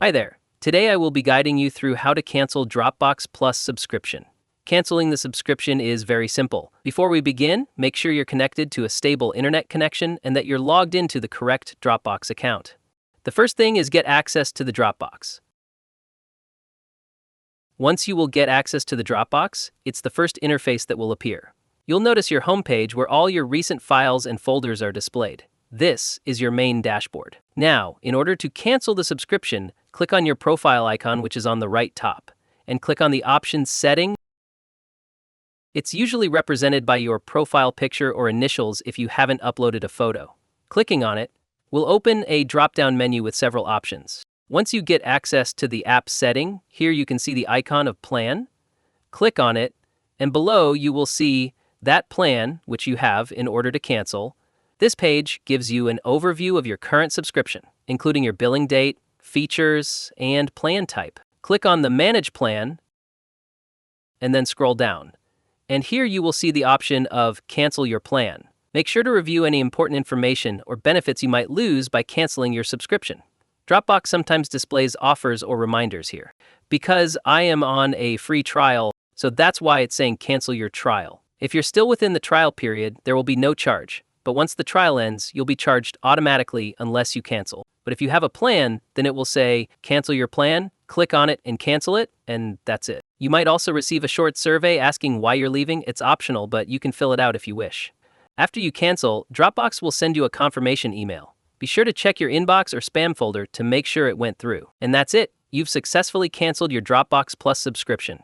Hi there. Today I will be guiding you through how to cancel Dropbox Plus subscription. Canceling the subscription is very simple. Before we begin, make sure you're connected to a stable internet connection and that you're logged into the correct Dropbox account. The first thing is get access to the Dropbox. Once you will get access to the Dropbox, it's the first interface that will appear. You'll notice your homepage where all your recent files and folders are displayed. This is your main dashboard. Now, in order to cancel the subscription, click on your profile icon, which is on the right top, and click on the options setting. It's usually represented by your profile picture or initials if you haven't uploaded a photo. Clicking on it will open a drop-down menu with several options. Once you get access to the app setting, here you can see the icon of plan. Click on it, and below you will see that plan which you have in order to cancel. This page gives you an overview of your current subscription, including your billing date, features, and plan type. Click on the Manage Plan, and then scroll down. And here you will see the option of Cancel Your Plan. Make sure to review any important information or benefits you might lose by canceling your subscription. Dropbox sometimes displays offers or reminders here. Because I am on a free trial, so that's why it's saying cancel your trial. If you're still within the trial period, there will be no charge. But once the trial ends, you'll be charged automatically unless you cancel. But if you have a plan, then it will say, cancel your plan, click on it and cancel it, and that's it. You might also receive a short survey asking why you're leaving. It's optional, but you can fill it out if you wish. After you cancel, Dropbox will send you a confirmation email. Be sure to check your inbox or spam folder to make sure it went through. And that's it. You've successfully canceled your Dropbox Plus subscription.